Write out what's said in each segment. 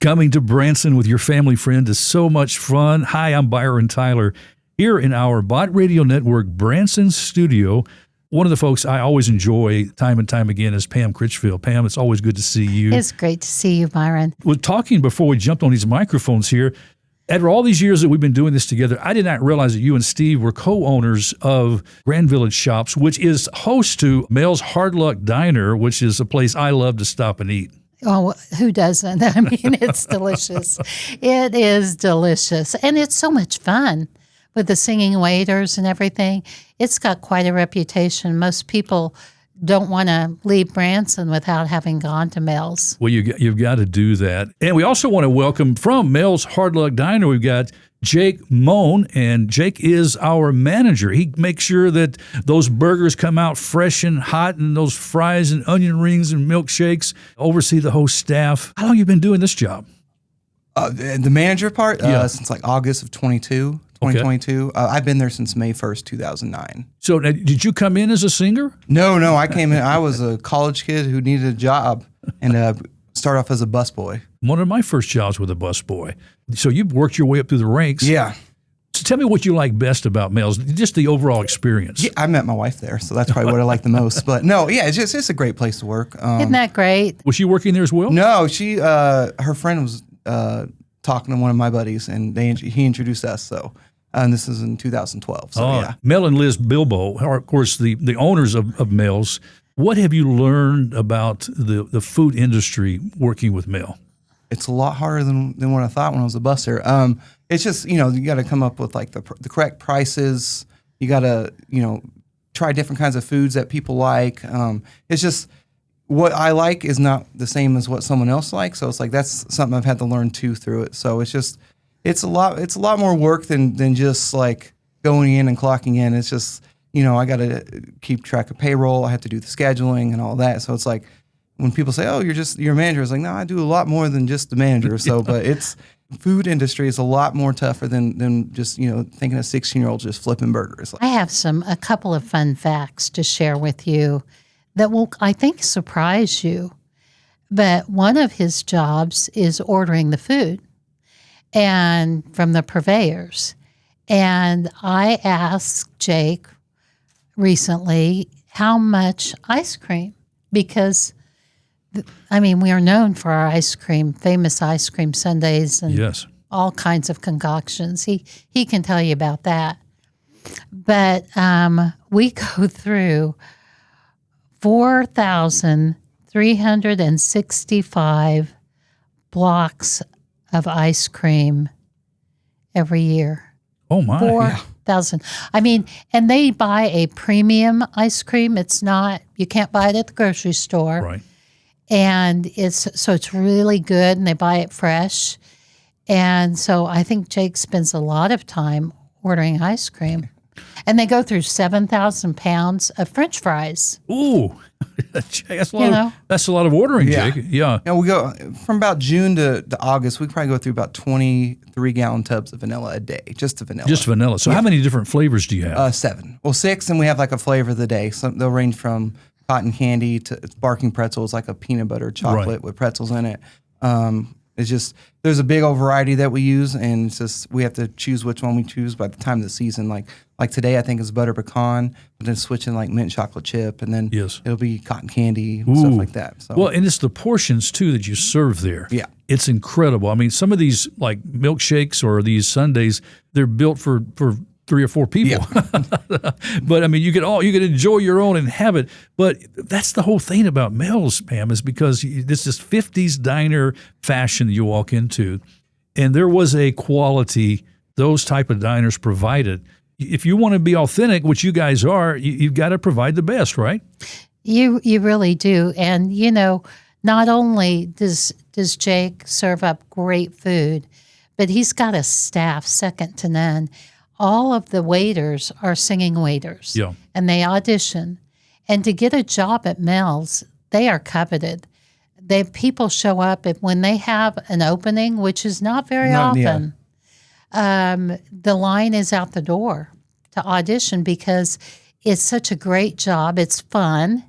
Coming to Branson with your family friend is so much fun. Hi, I'm Byron Tyler here in our Bot Radio Network Branson studio. One of the folks I always enjoy time and time again is Pam Critchfield. Pam, it's always good to see you. It's great to see you, Byron. We're talking before we jumped on these microphones here. After all these years that we've been doing this together, I did not realize that you and Steve were co-owners of Grand Village Shops, which is host to Mel's Hard Luck Diner, which is a place I love to stop and eat. Oh, who doesn't? I mean, it's delicious. It is delicious. And it's so much fun with the singing waiters and everything. It's got quite a reputation. Most people don't want to leave Branson without having gone to Mel's. Well, you've got to do that. And we also want to welcome from Mel's Hard Luck Diner, we've got Jake Malone, and Jake is our manager. He makes sure that those burgers come out fresh and hot, and those fries and onion rings and milkshakes, oversee the whole staff. How long have you been doing this job? The manager part? Yeah. Since like August of 2022. I've been there since May 1st, 2009. So did you come in as a singer? No, I came in. I was a college kid who needed a job and started off as a busboy. One of my first jobs with a busboy. So you've worked your way up through the ranks. Yeah. So tell me what you like best about Mel's, just the overall experience. Yeah, I met my wife there, so that's probably what I like the most. But no, yeah, it's a great place to work. Isn't that great? Was she working there as well? No, her friend was talking to one of my buddies, and he introduced us. So, and this is in 2012. So yeah, Mel and Liz Bilbo are, of course, the owners of Mel's. What have you learned about the food industry working with Mel? It's a lot harder than what I thought when I was a busser. It's just, you got to come up with like the correct prices. You got to, try different kinds of foods that people like. It's just what I like is not the same as what someone else likes. So it's like that's something I've had to learn too through it. So it's a lot more work than just like going in and clocking in. It's just, I got to keep track of payroll. I have to do the scheduling and all that. So it's like when people say, "Oh, you're a manager," it's like, no, I do a lot more than just the manager. So, but food industry is a lot more tougher than just, thinking a 16-year-old just flipping burgers. I have a couple of fun facts to share with you that will, I think, surprise you. But one of his jobs is ordering the food and from the purveyors. And I asked Jake recently how much ice cream, because we are known for our ice cream, famous ice cream sundaes and yes, all kinds of concoctions. He can tell you about that. But we go through 4,365 blocks of ice cream every year. Oh, my. 4,000. And they buy a premium ice cream. It's not, you can't buy it at the grocery store. Right. And it's really good, and they buy it fresh. And so I think Jake spends a lot of time ordering ice cream. And they go through 7,000 pounds of French fries. Ooh, that's a lot of ordering, Yeah. Jake. Yeah. We go from about June to August. We probably go through about 23-gallon tubs of vanilla a day, just vanilla. Just vanilla. So how many different flavors do you have? 7. Well, 6, and we have like a flavor of the day. So they'll range from cotton candy to barking pretzels, like a peanut butter chocolate with pretzels in it. It's just, there's a big old variety that we use, and it's just, we have to choose which one we choose by the time of the season. Like today, I think it's butter pecan, but then switching like mint chocolate chip, and then it'll be cotton candy, stuff like that. So. Well, and it's the portions too that you serve there. Yeah. It's incredible. Some of these like milkshakes or these sundaes, they're built for 3 or 4 people. Yeah. But you could enjoy your own and have it. But that's the whole thing about Mel's, Pam, is because this is 50s diner fashion that you walk into, and there was a quality those type of diners provided. If you want to be authentic, which you guys are, you've got to provide the best, right? You really do. And not only does Jake serve up great food, but he's got a staff second to none. All of the waiters are singing waiters, and they audition. And to get a job at Mel's, they are coveted. People show up when they have an opening, which is not very often. The line is out the door to audition because it's such a great job. It's fun,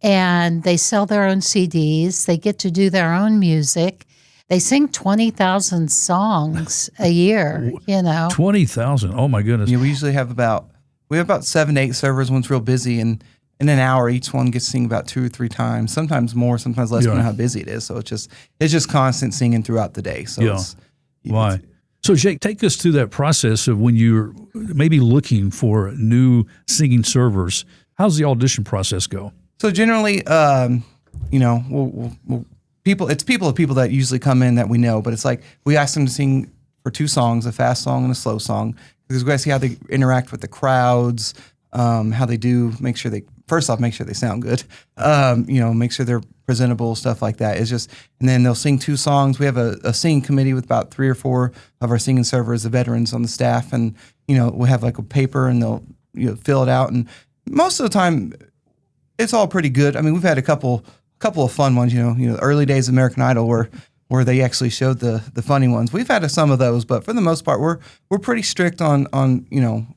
and they sell their own CDs. They get to do their own music. They sing 20,000 songs a year, 20,000. Oh my goodness. Yeah, we usually have about 7 to 8 servers. One's real busy, and in an hour, each one gets sing about 2 or 3 times. Sometimes more, sometimes less, depending on how busy it is. So it's just constant singing throughout the day. So Why? So Jake, take us through that process of when you're maybe looking for new singing servers. How's the audition process go? So generally, it's people that usually come in that we know, but it's like we ask them to sing for 2 songs, a fast song and a slow song, because we got to see how they interact with the crowds, how they do, make sure they sound good, make sure they're presentable, stuff like that. It's just, and then they'll sing 2 songs. We have a singing committee with about 3 or 4 of our singing servers, the veterans on the staff, and we'll have like a paper and they'll fill it out, and most of the time it's all pretty good. I mean, we've had a couple of fun ones, the early days of American Idol where they actually showed the funny ones. We've had some of those, but for the most part, we're pretty strict on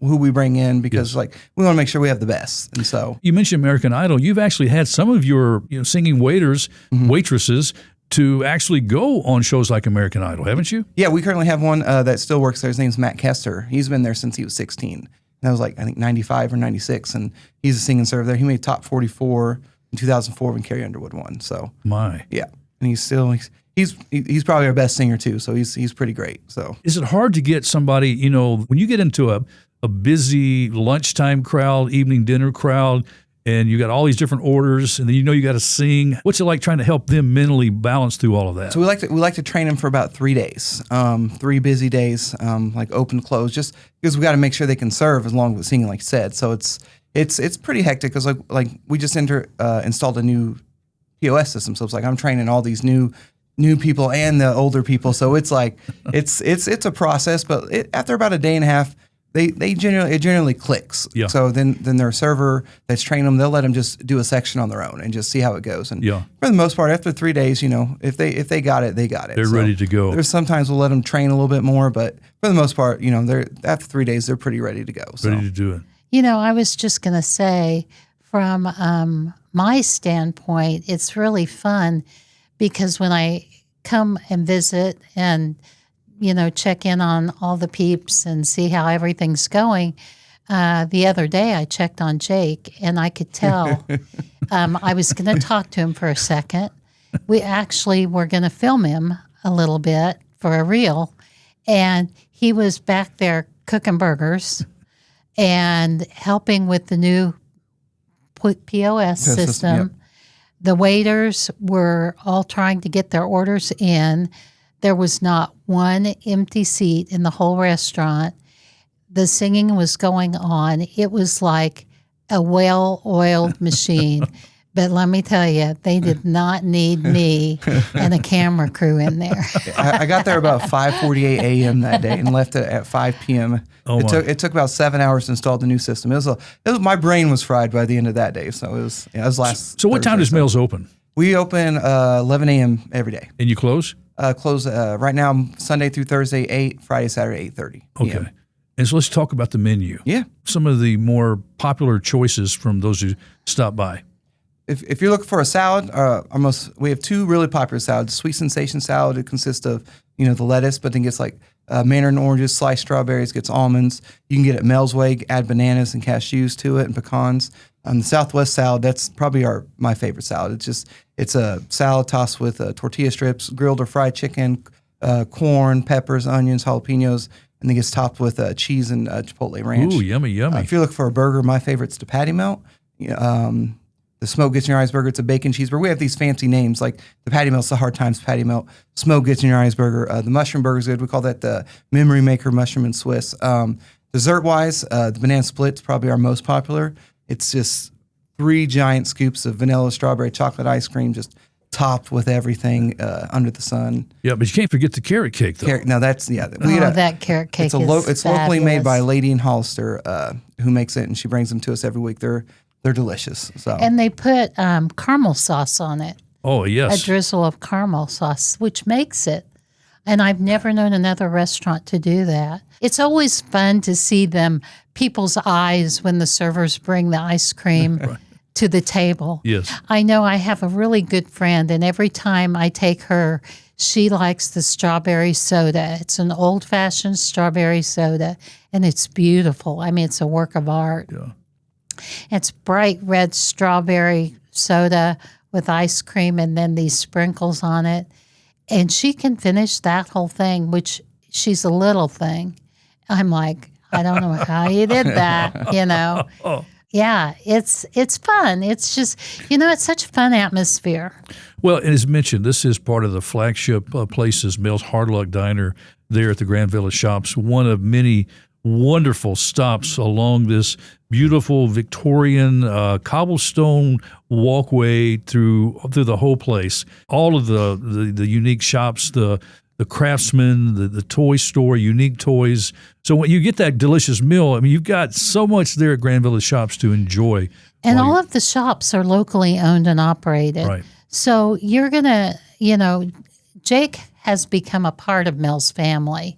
who we bring in, because we want to make sure we have the best. And so you mentioned American Idol. You've actually had some of your singing waitresses to actually go on shows like American Idol, haven't you? Yeah, we currently have one that still works there. His name's Matt Kester. He's been there since he was 16. And that was I think 95 or 96, and he's a singing server there. He made top 44 in 2004 when Carrie Underwood won. So yeah, and he's probably our best singer too. So he's pretty great. So is it hard to get somebody, when you get into a busy lunchtime crowd, evening dinner crowd, and you got all these different orders, and then you got to sing? What's it like trying to help them mentally balance through all of that? So we like to train them for about 3 days, 3 busy days, like open close, just because we got to make sure they can serve as long as singing, like you said. So it's pretty hectic, because like we just installed a new POS system. So it's like I'm training all these new people and the older people. So it's like it's a process, but after about a day and a half, it generally clicks. Yeah. So then their server that's trained them, they'll let them just do a section on their own and just see how it goes. And for the most part, after 3 days, if they got it, they got it. They're ready to go. There's sometimes we'll let them train a little bit more, but for the most part, they're after 3 days, they're pretty ready to go. So. Ready to do it. I was just going to say, from my standpoint, it's really fun, because when I come and visit and check in on all the peeps and see how everything's going. The other day I checked on Jake, and I could tell I was going to talk to him for a second. We actually were going to film him a little bit for a reel, and he was back there cooking burgers and helping with the new POS system. Yep. The waiters were all trying to get their orders in. There was not one empty seat in the whole restaurant. The singing was going on. It was like a well-oiled machine. But let me tell you, they did not need me and a camera crew in there. I got there about 5:48 a.m. that day and left it at 5 p.m. It took about 7 hours to install the new system. My brain was fried by the end of that day. So it was last. So what time does Mel's open? We open 11 a.m. every day. And you close? Close right now Sunday through Thursday 8, Friday, Saturday 8:30. Okay. And so let's talk about the menu. Yeah. Some of the more popular choices from those who stop by. If you're looking for a salad, we have 2 really popular salads. Sweet Sensation salad, it consists of the lettuce, but then gets like mandarin oranges, sliced strawberries, gets almonds. You can get it Mel's Way, add bananas and cashews to it and pecans. The Southwest salad, that's probably my favorite salad. It's a salad tossed with tortilla strips, grilled or fried chicken, corn, peppers, onions, jalapenos, and then gets topped with cheese and chipotle ranch. Ooh, yummy, yummy. If you're looking for a burger, my favorite's the Patty Melt. The Smoke Gets in Your Eyes burger, it's a bacon cheeseburger. We have these fancy names like the Patty Melt's the Hard Times Patty Melt. Smoke Gets in Your Eyes burger. The mushroom burger's good. We call that the Memory Maker Mushroom and Swiss. Dessert-wise, the Banana Split's probably our most popular. It's just 3 giant scoops of vanilla, strawberry, chocolate ice cream, just topped with everything under the sun. Yeah, but you can't forget the carrot cake, though. Now that's that carrot cake it's locally made by a lady in Hollister who makes it, and she brings them to us every week. They're delicious. So and they put caramel sauce on it. Oh yes, a drizzle of caramel sauce, which makes it. And I've never known another restaurant to do that. It's always fun to see people's eyes when the servers bring the ice cream. Right. To the table. Yes. I know I have a really good friend, and every time I take her, She likes the strawberry soda. It's an old-fashioned strawberry soda, and it's beautiful. I mean, it's a work of art. Yeah. It's bright red strawberry soda with ice cream and then these sprinkles on it. And she can finish that whole thing, which she's a little thing. I'm like, I don't know how you did that, you know. Yeah, it's fun. It's just, it's such a fun atmosphere. Well, and as mentioned, this is part of the flagship places, Mel's Hard Luck Diner there at the Grand Village Shops, one of many wonderful stops along this beautiful Victorian cobblestone walkway through the whole place. All of the unique shops, the Craftsman, the toy store, unique toys. So when you get that delicious meal, I mean, you've got so much there at Grand Village Shops to enjoy. And all of the shops are locally owned and operated. Right. So you're going to, Jake has become a part of Mel's family,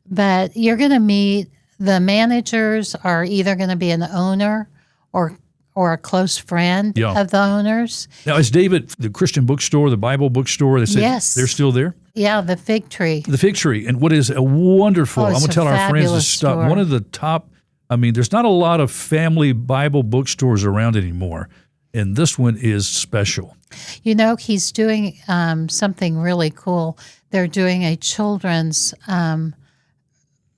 but you're going to meet the managers are either going to be an owner or a close friend of the owners. Now, is David, the Christian bookstore, the Bible bookstore, yes. They're still there? Yeah, the Fig Tree. The Fig Tree. And what is a wonderful, I'm going to tell our friends to stop. Store. One of the top, I mean, there's not a lot of family Bible bookstores around anymore. And this one is special. He's doing something really cool. They're doing a children's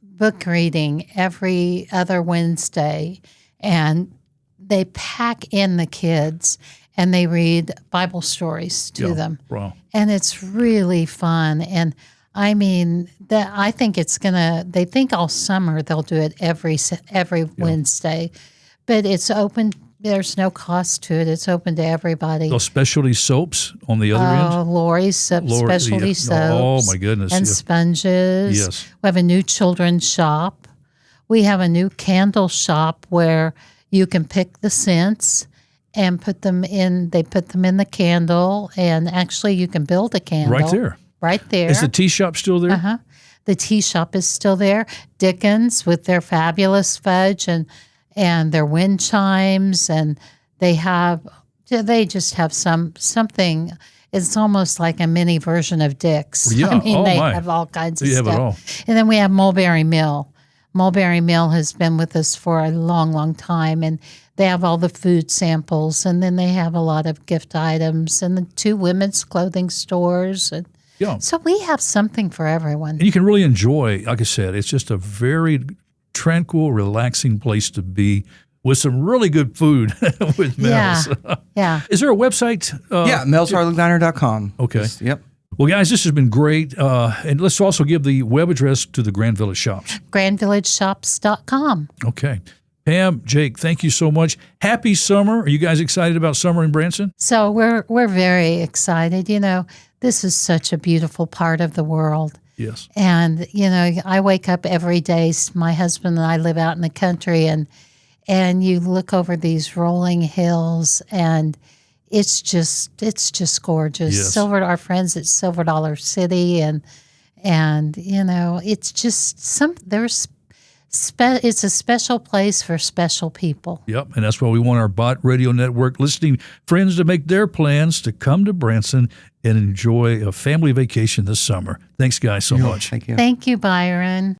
book reading every other Wednesday. And they pack in the kids and they read Bible stories to them. Wow. And it's really fun. And I mean, I think they think all summer they'll do it every Wednesday. But it's open. There's no cost to it. It's open to everybody. Those specialty soaps on the other end? Lori's specialty soaps. Oh, my goodness. And sponges. Yes. We have a new children's shop. We have a new candle shop where you can pick the scents and put them in. They put them in the candle, and actually you can build a candle. Right there. Right there. Is the tea shop still there? Uh-huh. The tea shop is still there. Dickens with their fabulous fudge and their wind chimes, and they just have something. It's almost like a mini version of Dick's. Yeah. I mean, they have all kinds of stuff. Have it all. And then we have Mulberry Mill. Mulberry Mill has been with us for a long, long time, and they have all the food samples, and then they have a lot of gift items and the 2 women's clothing stores. And so we have something for everyone. And you can really enjoy, like I said, it's just a very tranquil, relaxing place to be with some really good food with Mel's. Yeah. Is there a website? melshardluckdiner.com. Okay. Yep. Well, guys, this has been great. And let's also give the web address to the Grand Village Shops. grandvillageshops.com. Okay. Pam, Jake, thank you so much. Happy summer. Are you guys excited about summer in Branson? So we're very excited. This is such a beautiful part of the world. Yes. And, I wake up every day. My husband and I live out in the country, and you look over these rolling hills, and it's just gorgeous. Yes. Our friends at Silver Dollar City, and it's just it's a special place for special people. Yep, and that's why we want our Bot Radio Network listening friends to make their plans to come to Branson and enjoy a family vacation this summer. Thanks, guys, so much. Thank you. Thank you, Byron.